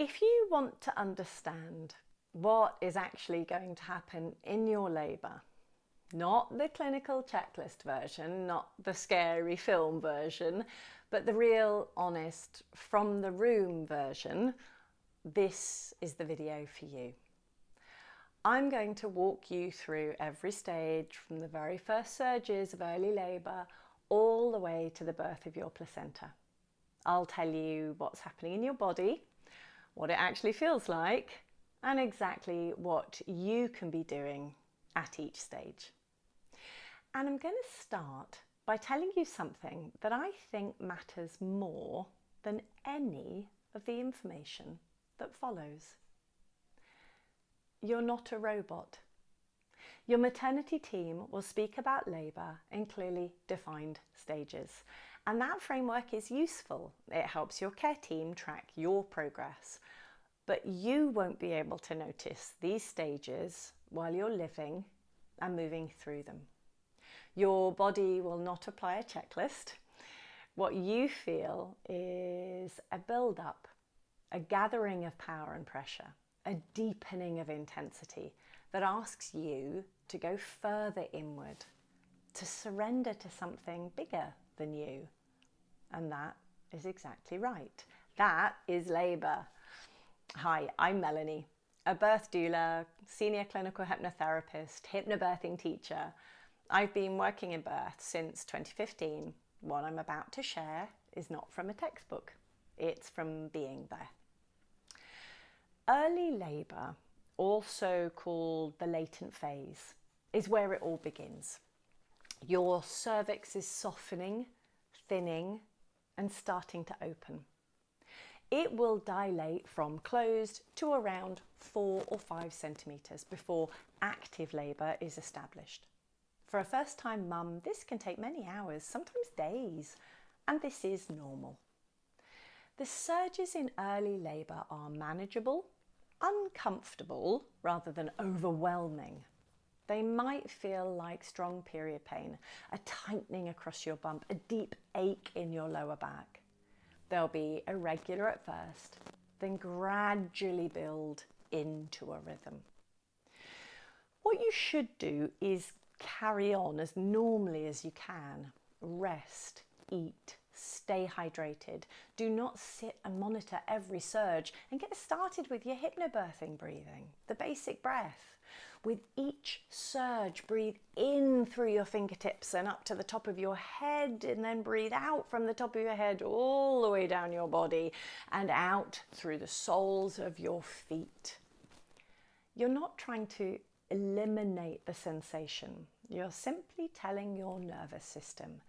If you want to understand what is actually going to happen in your labour, not the clinical checklist version, not the scary film version, but the real, honest, from the room version, this is the video for you. I'm going to walk you through every stage from the very first surges of early labour all the way to the birth of your placenta. I'll tell you what's happening in your body, what it actually feels like, and exactly what you can be doing at each stage. And I'm going to start by telling you something that I think matters more than any of the information that follows. You're not a robot. Your maternity team will speak about labour in clearly defined stages, and that framework is useful. It helps your care team track your progress, but you won't be able to notice these stages while you're living and moving through them. Your body will not apply a checklist. What you feel is a build-up, a gathering of power and pressure, a deepening of intensity that asks you to go further inward, to surrender to something bigger than you. And that is exactly right. That is labour. Hi, I'm Melanie, a birth doula, senior clinical hypnotherapist, hypnobirthing teacher. I've been working in birth since 2015. What I'm about to share is not from a textbook. It's from being there. Early labour, also called the latent phase, is where it all begins. Your cervix is softening, thinning, and starting to open. It will dilate from closed to around 4 or 5 centimetres before active labour is established. For a first-time mum, this can take many hours, sometimes days, and this is normal. The surges in early labour are manageable, uncomfortable rather than overwhelming. They might feel like strong period pain, a tightening across your bump, a deep ache in your lower back. They'll be irregular at first, then gradually build into a rhythm. What you should do is carry on as normally as you can. Rest, eat, stay hydrated. Do not sit and monitor every surge, and get started with your hypnobirthing breathing, the basic breath. With each surge, breathe in through your fingertips and up to the top of your head, and then breathe out from the top of your head all the way down your body and out through the soles of your feet. You're not trying to eliminate the sensation. You're simply telling your nervous system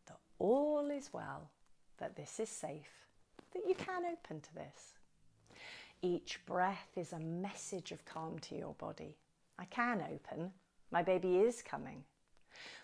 that all is well, that this is safe, that you can open to this. Each breath is a message of calm to your body. I can open. My baby is coming.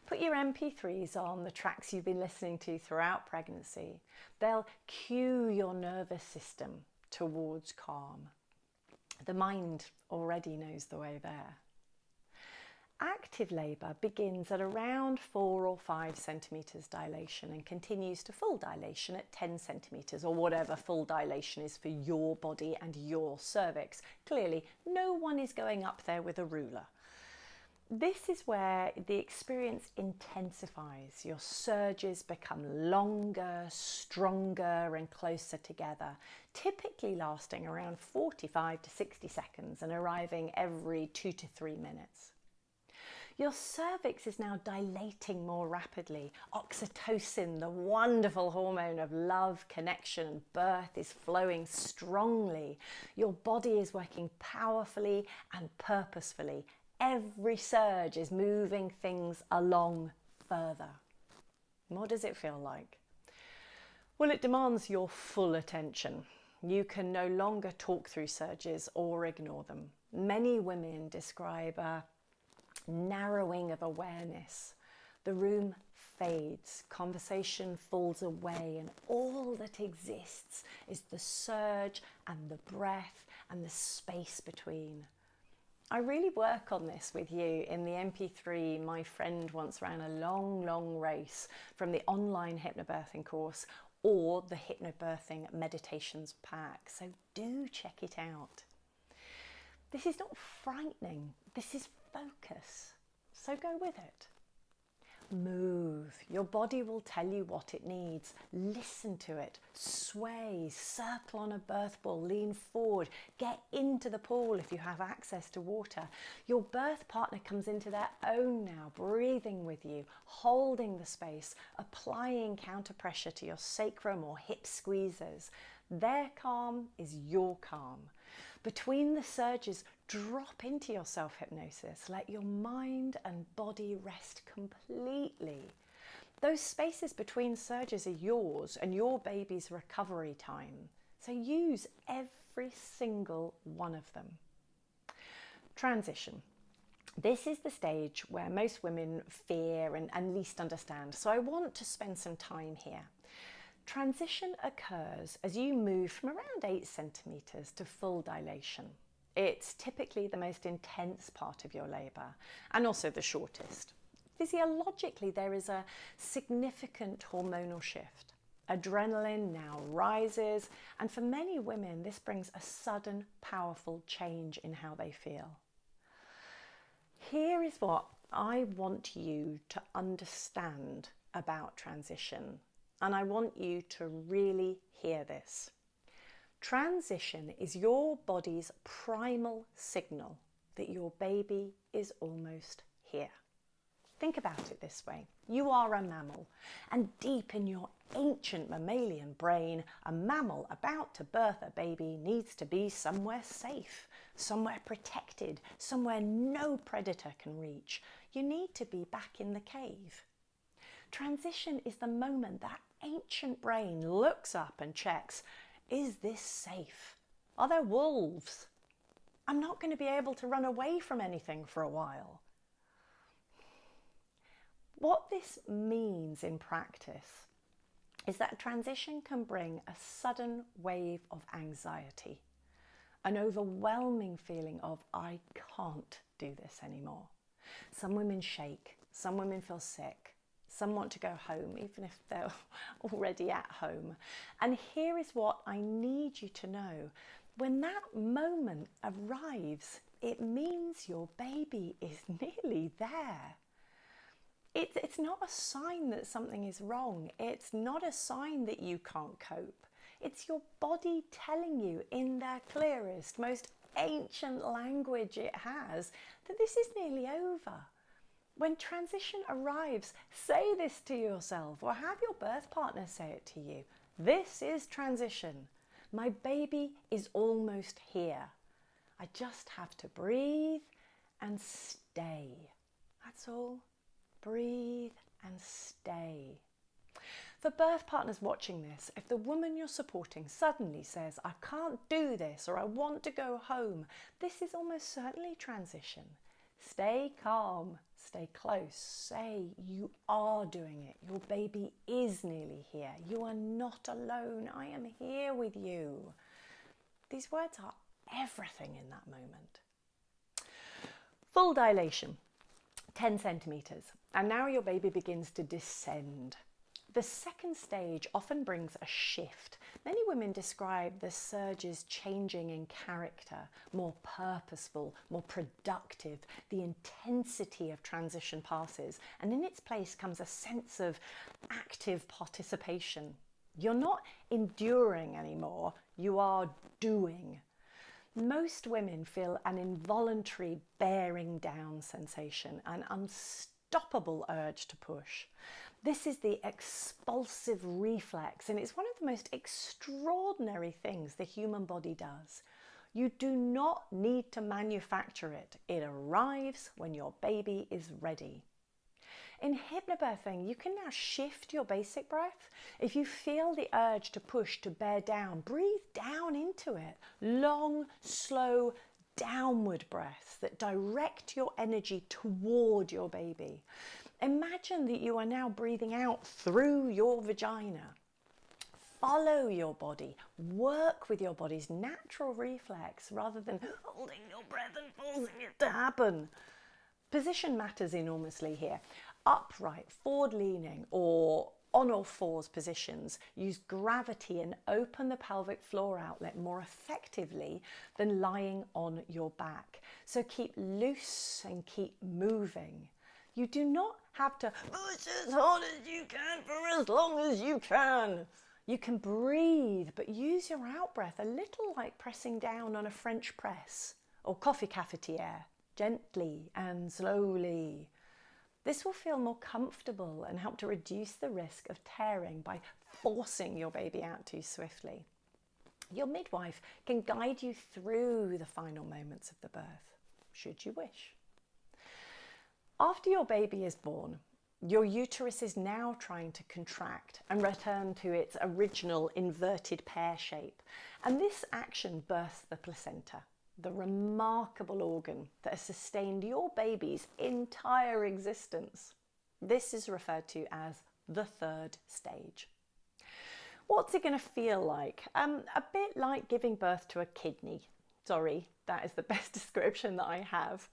Put your MP3s on, the tracks you've been listening to throughout pregnancy. They'll cue your nervous system towards calm. The mind already knows the way there. Active labour begins at around 4 or 5 centimetres dilation and continues to full dilation at 10 centimetres, or whatever full dilation is for your body and your cervix. Clearly, no one is going up there with a ruler. This is where the experience intensifies. Your surges become longer, stronger, and closer together, typically lasting around 45 to 60 seconds and arriving every 2 to 3 minutes. Your cervix is now dilating more rapidly. Oxytocin, the wonderful hormone of love, connection, and birth, is flowing strongly. Your body is working powerfully and purposefully. Every surge is moving things along further. What does it feel like? Well, it demands your full attention. You can no longer talk through surges or ignore them. Many women describe a narrowing of awareness. The room fades, conversation falls away, and all that exists is the surge and the breath and the space between. I really work on this with you in the MP3. My friend once ran a long race from the online hypnobirthing course or the Hypnobirthing Meditations pack. So do check it out. This is not frightening, this is focus. So go with it. Move. Your body will tell you what it needs. Listen to it. Sway, circle on a birth ball, lean forward, get into the pool if you have access to water. Your birth partner comes into their own now, breathing with you, holding the space, applying counter pressure to your sacrum or hip squeezes. Their calm is your calm. Between the surges, drop into your self-hypnosis. Let your mind and body rest completely. Those spaces between surges are yours and your baby's recovery time. So use every single one of them. Transition. This is the stage where most women fear and least understand. So I want to spend some time here. Transition occurs as you move from around 8 centimetres to full dilation. It's typically the most intense part of your labour and also the shortest. Physiologically, there is a significant hormonal shift. Adrenaline now rises, and for many women, this brings a sudden, powerful change in how they feel. Here is what I want you to understand about transition. And I want you to really hear this. Transition is your body's primal signal that your baby is almost here. Think about it this way. You are a mammal, and deep in your ancient mammalian brain, a mammal about to birth a baby needs to be somewhere safe, somewhere protected, somewhere no predator can reach. You need to be back in the cave. Transition is the moment that ancient brain looks up and checks, is this safe? Are there wolves? I'm not going to be able to run away from anything for a while. What this means in practice is that transition can bring a sudden wave of anxiety, an overwhelming feeling of, I can't do this anymore. Some women shake, some women feel sick. Some want to go home, even if they're already at home. And here is what I need you to know. When that moment arrives, it means your baby is nearly there. It's not a sign that something is wrong. It's not a sign that you can't cope. It's your body telling you in their clearest, most ancient language it has that this is nearly over. When transition arrives, say this to yourself or have your birth partner say it to you. This is transition. My baby is almost here. I just have to breathe and stay. That's all. Breathe and stay. For birth partners watching this, if the woman you're supporting suddenly says, I can't do this or I want to go home, this is almost certainly transition. Stay calm, stay close, say you are doing it. Your baby is nearly here. You are not alone. I am here with you. These words are everything in that moment. Full dilation, 10 centimetres. And now your baby begins to descend. The second stage often brings a shift. Many women describe the surges changing in character, more purposeful, more productive. The intensity of transition passes, and in its place comes a sense of active participation. You're not enduring anymore, you are doing. Most women feel an involuntary bearing down sensation, an unstoppable urge to push. This is the expulsive reflex, and it's one of the most extraordinary things the human body does. You do not need to manufacture it. It arrives when your baby is ready. In hypnobirthing, you can now shift your basic breath. If you feel the urge to push, to bear down, breathe down into it. Long, slow, downward breaths that direct your energy toward your baby. Imagine that you are now breathing out through your vagina. Follow your body. Work with your body's natural reflex rather than holding your breath and forcing it to happen. Position matters enormously here. Upright, forward leaning, or on all fours positions, use gravity and open the pelvic floor outlet more effectively than lying on your back. So keep loose and keep moving. You do not have to push as hard as you can for as long as you can. You can breathe, but use your out-breath a little like pressing down on a French press or coffee cafetiere, gently and slowly. This will feel more comfortable and help to reduce the risk of tearing by forcing your baby out too swiftly. Your midwife can guide you through the final moments of the birth, should you wish. After your baby is born, your uterus is now trying to contract and return to its original inverted pear shape. And this action births the placenta, the remarkable organ that has sustained your baby's entire existence. This is referred to as the third stage. What's it going to feel like? A bit like giving birth to a kidney. Sorry, that is the best description that I have.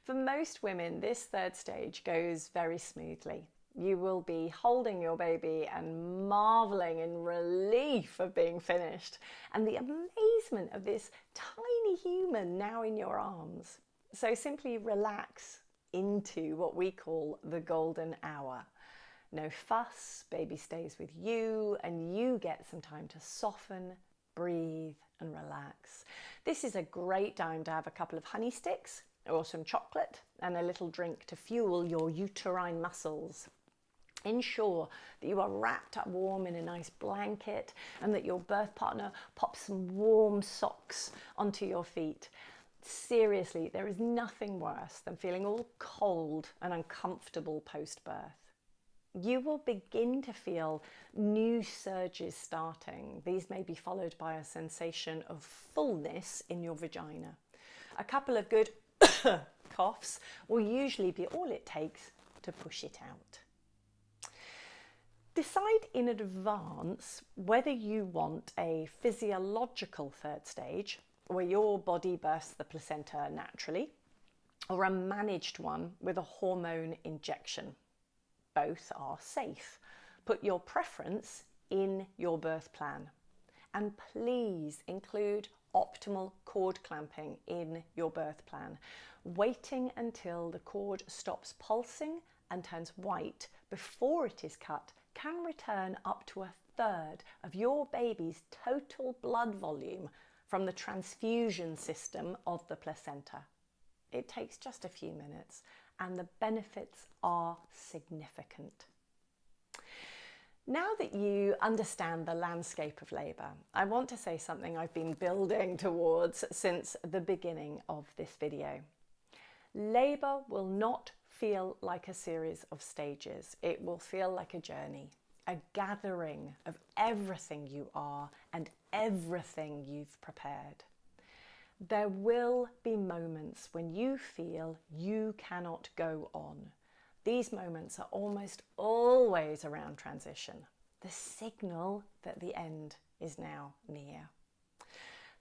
For most women, this third stage goes very smoothly. You will be holding your baby and marveling in relief of being finished and the amazement of this tiny human now in your arms. So simply relax into what we call the golden hour. No fuss, baby stays with you and you get some time to soften, breathe and relax. This is a great time to have a couple of honey sticks or some chocolate and a little drink to fuel your uterine muscles. Ensure that you are wrapped up warm in a nice blanket and that your birth partner pops some warm socks onto your feet. Seriously, there is nothing worse than feeling all cold and uncomfortable post-birth. You will begin to feel new surges starting. These may be followed by a sensation of fullness in your vagina. A couple of good coughs will usually be all it takes to push it out. Decide in advance whether you want a physiological third stage, where your body bursts the placenta naturally, or a managed one with a hormone injection. Both are safe. Put your preference in your birth plan. And please include optimal cord clamping in your birth plan. Waiting until the cord stops pulsing and turns white before it is cut can return up to a third of your baby's total blood volume from the transfusion system of the placenta. It takes just a few minutes and the benefits are significant. Now that you understand the landscape of labour, I want to say something I've been building towards since the beginning of this video. Labour will not feel like a series of stages. It will feel like a journey, a gathering of everything you are and everything you've prepared. There will be moments when you feel you cannot go on. These moments are almost always around transition, the signal that the end is now near.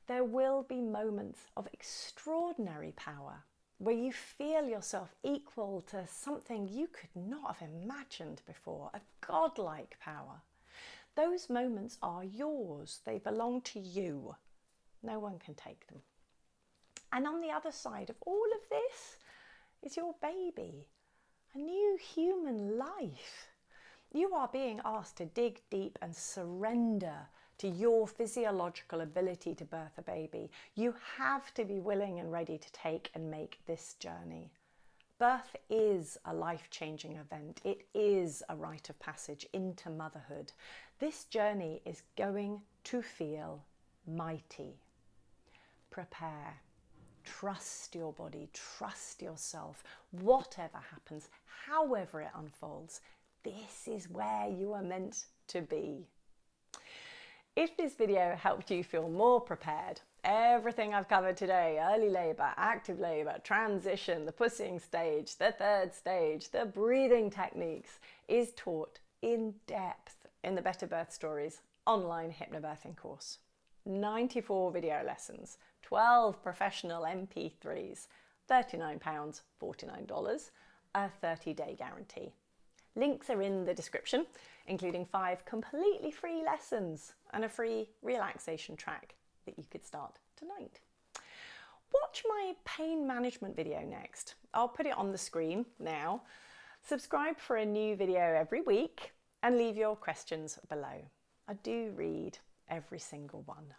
There will be moments of extraordinary power where you feel yourself equal to something you could not have imagined before, a godlike power. Those moments are yours. They belong to you. No one can take them. And on the other side of all of this is your baby, a new human life. You are being asked to dig deep and surrender to your physiological ability to birth a baby. You have to be willing and ready to take and make this journey. Birth is a life-changing event. It is a rite of passage into motherhood. This journey is going to feel mighty. Prepare. Trust your body, trust yourself. Whatever happens, however it unfolds, this is where you are meant to be. If this video helped you feel more prepared, everything I've covered today, early labour, active labour, transition, the pussying stage, the third stage, the breathing techniques, is taught in depth in the Better Birth Stories online hypnobirthing course. 94 video lessons, 12 professional MP3s, £39, $49, a 30-day guarantee. Links are in the description. including 5 completely free lessons and a free relaxation track that you could start tonight. Watch my pain management video next. I'll put it on the screen now. Subscribe for a new video every week and leave your questions below. I do read every single one.